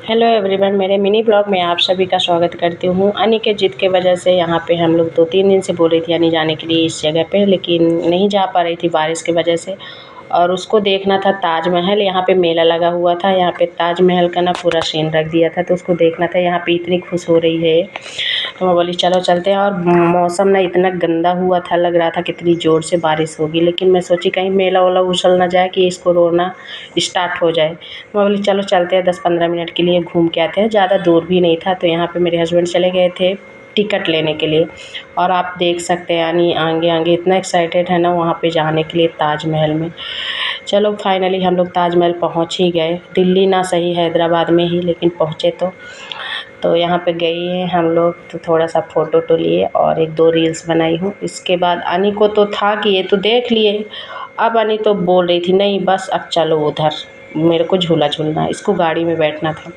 Hello everyone, मेरे mini blog में आप सभी का स्वागत करती हूँ। अनी के जिद के वजह से यहाँ पे हम लोग 2-3 दिन से बोल रही थी अनी जाने के लिए इस जगह पे, लेकिन नहीं जा पा रही थी बारिश की वजह से। और उसको देखना था ताजमहल, यहाँ पे मेला लगा हुआ था, यहाँ पे ताजमहल का ना पूरा सीन रख दिया था, तो उसको देखना था। यहाँ पे इतनी खुश हो रही है तो मैं बोली चलो चलते हैं। और मौसम ना इतना गंदा हुआ था, लग रहा था कितनी ज़ोर से बारिश होगी, लेकिन मैं सोची कहीं मेला वेला उछल ना जाए कि इसको रोना स्टार्ट हो जाए। मैं बोली चलो चलते हैं, 10-15 मिनट के लिए घूम के आते हैं। ज़्यादा दूर भी नहीं था, तो यहाँ पे मेरे हस्बैंड चले गए थे टिकट लेने के लिए। और आप देख सकते हैं यानी आगे आगे इतना एक्साइटेड है ना वहाँ पे जाने के लिए ताजमहल में। चलो फाइनली हम लोग ताजमहल पहुँच ही गए। दिल्ली ना सही हैदराबाद में ही, लेकिन पहुँचे तो यहाँ पे गए हैं हम लोग। तो थोड़ा सा फ़ोटो तो लिए और 1-2 रील्स बनाई हूँ। इसके बाद अनी को तो था कि ये तो देख लिए, अब अनी तो बोल रही थी नहीं बस अब चलो उधर, मेरे को झूला झूलना है, इसको गाड़ी में बैठना था।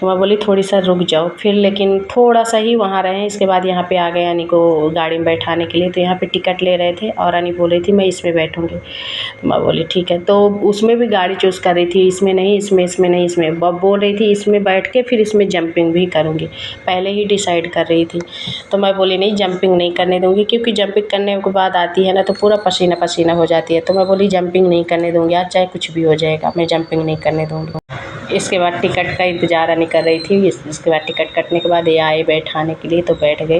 तो मैं बोली थोड़ी सा रुक जाओ फिर, लेकिन थोड़ा सा ही वहाँ रहे। इसके बाद यहाँ पे आ गए अनी को गाड़ी में बैठाने के लिए। तो यहाँ पे टिकट ले रहे थे और अनी बोल रही थी मैं इसमें बैठूँगी। तो मैं बोली ठीक है। तो उसमें भी गाड़ी चूज़ कर रही थी, इसमें नहीं, इसमें नहीं, इसमें बोल रही थी इसमें बैठ के फिर इसमें जंपिंग भी करूँगी, पहले ही डिसाइड कर रही थी। तो मैं बोली नहीं जंपिंग नहीं करने दूँगी, क्योंकि जंपिंग करने के बाद आती है ना तो पूरा पसीना पसीना हो जाती है। तो मैं बोली जंपिंग नहीं करने दूँगी, आज चाहे कुछ भी हो जाएगा, मैं जंपिंग नहीं करने दूँगी। इसके बाद टिकट का इंतज़ार नहीं कर रही थी। इसके बाद टिकट कटने के बाद ये आए बैठाने के लिए, तो बैठ गई।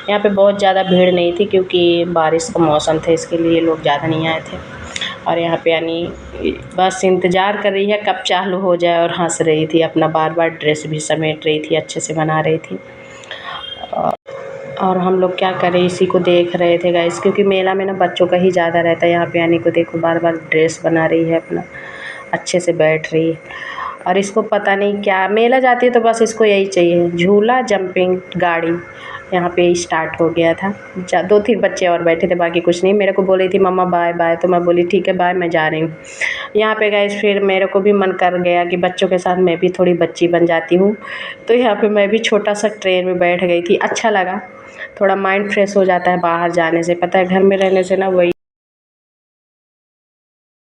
यहाँ पे बहुत ज़्यादा भीड़ नहीं थी, क्योंकि बारिश का मौसम था, इसके लिए लोग ज़्यादा नहीं आए थे। और यहाँ पे यानी बस इंतज़ार कर रही है कब चालू हो जाए, और हंस रही थी, अपना बार बार ड्रेस भी समेट रही थी, अच्छे से बना रही थी। और हम लोग क्या करें, इसी को देख रहे थे गाइस, क्योंकि मेला में ना बच्चों का ही ज़्यादा रहता है। यहाँ पे यानी को देखो बार बार ड्रेस बना रही है अपना, अच्छे से बैठ रही है। और इसको पता नहीं क्या, मेला जाती है तो बस इसको यही चाहिए, झूला, जंपिंग, गाड़ी। यहाँ पे स्टार्ट हो गया था। 2-3 बच्चे और बैठे थे, बाकी कुछ नहीं। मेरे को बोल रही थी मम्मा बाय बाय, तो मैं बोली ठीक है बाय, मैं जा रही हूँ। यहाँ पे गाइस फिर मेरे को भी मन कर गया कि बच्चों के साथ मैं भी थोड़ी बच्ची बन जाती हूँ। तो यहाँ पे मैं भी छोटा सा ट्रेन में बैठ गई थी, अच्छा लगा। थोड़ा माइंड फ्रेश हो जाता है बाहर जाने से, पता है घर में रहने से ना वही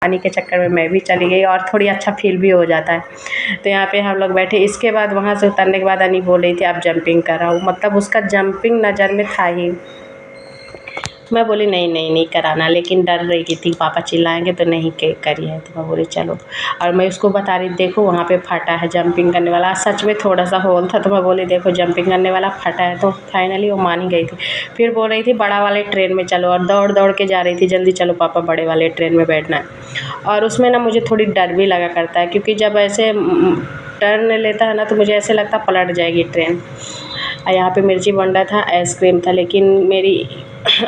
पानी के चक्कर में मैं भी चली गई, और थोड़ी अच्छा फील भी हो जाता है। तो यहाँ पे हम लोग बैठे। इसके बाद वहाँ से उतरने के बाद अनी बोल रही थी आप जंपिंग कराओ, मतलब उसका जंपिंग नज़र में था ही। मैं बोली नहीं नहीं नहीं कराना, लेकिन डर रही थी पापा चिल्लाएंगे तो नहीं के करिए। तो मैं बोली चलो। और मैं उसको बता रही देखो वहाँ पे फटा है जंपिंग करने वाला, सच में थोड़ा सा होल था। तो मैं बोली देखो जंपिंग करने वाला फटा है। तो फाइनली वो मान ही गई थी। फिर बोल रही थी बड़ा वाले ट्रेन में चलो, और दौड़ दौड़ के जा रही थी जल्दी चलो पापा बड़े वाले ट्रेन में बैठना है। और उसमें ना मुझे थोड़ी डर भी लगा करता है, क्योंकि जब ऐसे टर्न लेता है ना तो मुझे ऐसे लगता पलट जाएगी ट्रेन। यहाँ पे मिर्ची बंडा था, आइसक्रीम था, लेकिन मेरी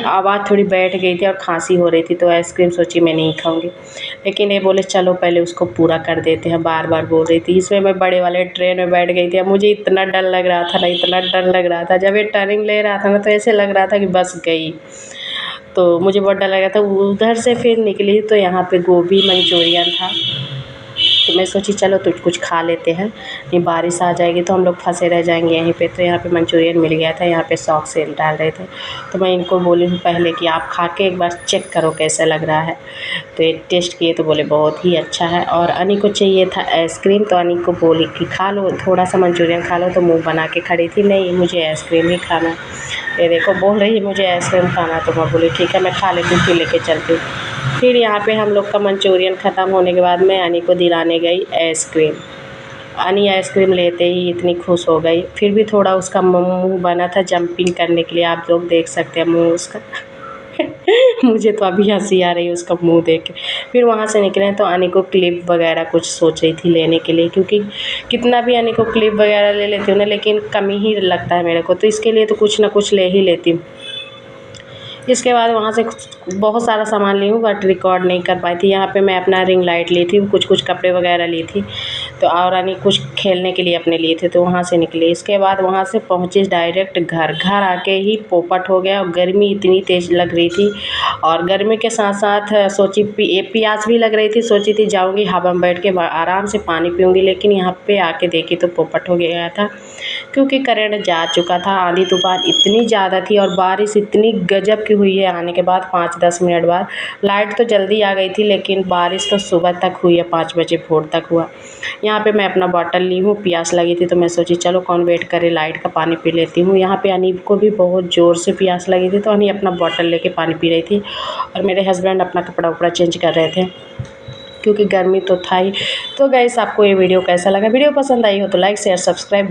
आवाज़ थोड़ी बैठ गई थी और खांसी हो रही थी, तो आइसक्रीम सोची मैं नहीं खाऊंगी। लेकिन ये बोले चलो पहले उसको पूरा कर देते हैं, बार बार बोल रही थी। इसमें मैं बड़े वाले ट्रेन में बैठ गई थी। अब मुझे इतना डर लग रहा था ना, इतना डर लग रहा था, जब ये टर्निंग ले रहा था ना तो ऐसे लग रहा था कि बस गई। तो मुझे बहुत डर लगा था। उधर से फिर निकली तो यहाँ पे गोभी मंचूरियन था, तो मैं सोची चलो तो कुछ खा लेते हैं, ये बारिश आ जाएगी तो हम लोग फंसे रह जाएंगे यहीं पे। तो यहाँ पे मंचूरियन मिल गया था, यहाँ पे सॉस सेल डाल रहे थे। तो मैं इनको बोली हूँ पहले कि आप खा के एक बार चेक करो कैसा लग रहा है। तो ये टेस्ट किए तो बोले बहुत ही अच्छा है। और अनी को चाहिए था आइसक्रीम, तो अनी को बोली कि खा लो थोड़ा सा मंचूरियन खा लो, तो मुँह बना के खड़ी थी नहीं मुझे आइसक्रीम ही खाना। ये देखो बोल रही है मुझे आइसक्रीम खाना, तो मैं बोली ठीक है मैं खा लेती हूँ फिर लेके चलती हूँ। फिर यहाँ पे हम लोग का मंचूरियन ख़त्म होने के बाद मैं अनी को दिलाने गई आइसक्रीम। अनी आइसक्रीम लेते ही इतनी खुश हो गई। फिर भी थोड़ा उसका मुंह बना था जंपिंग करने के लिए, आप लोग देख सकते हैं मुंह उसका। मुझे तो अभी हंसी आ रही है उसका मुंह देख के। फिर वहाँ से निकले तो अनी को क्लिप वगैरह कुछ सोच रही थी लेने के लिए, क्योंकि कितना भी अनी को क्लिप वगैरह ले लेती हूँ ना, लेकिन कमी ही लगता है मेरे को, तो इसके लिए तो कुछ ना कुछ ले ही लेती हूँ। इसके बाद वहाँ से बहुत सारा सामान ली हूँ, बट रिकॉर्ड नहीं कर पाई थी। यहाँ पे मैं अपना रिंग लाइट ली थी, कुछ कपड़े वगैरह ली थी, तो और अनी कुछ खेलने के लिए अपने लिए थे, तो वहाँ से निकले। इसके बाद वहाँ से पहुँचे डायरेक्ट घर आके ही पोपट हो गया। और गर्मी इतनी तेज़ लग रही थी, और गर्मी के साथ साथ सोची प्यास भी लग रही थी। सोची थी जाऊँगी हवा में बैठ के आराम से पानी पीऊँगी, लेकिन यहाँ पे आके देखी तो पोपट हो गया था। क्योंकि करंट जा चुका था। आंधी तूफान इतनी ज़्यादा थी और बारिश इतनी गजब की हुई है। आने के बाद 5-10 मिनट बाद लाइट तो जल्दी आ गई थी, लेकिन बारिश तो सुबह तक हुई है, 5 बजे भोर तक हुआ। यहाँ पे मैं अपना बॉटल ली हूँ, प्यास लगी थी तो मैं सोची चलो कौन वेट करे, लाइट का पानी पी लेती हूँ। यहाँ पे अनीब को भी बहुत ज़ोर से प्यास लगी थी तो अनी अपना बॉटल लेके पानी पी रही थी और मेरे हस्बैंड अपना कपड़ा उपड़ा चेंज कर रहे थे क्योंकि गर्मी तो था ही। तो गाइस, आपको ये वीडियो कैसा लगा? वीडियो पसंद आई हो तो लाइक शेयर सब्सक्राइब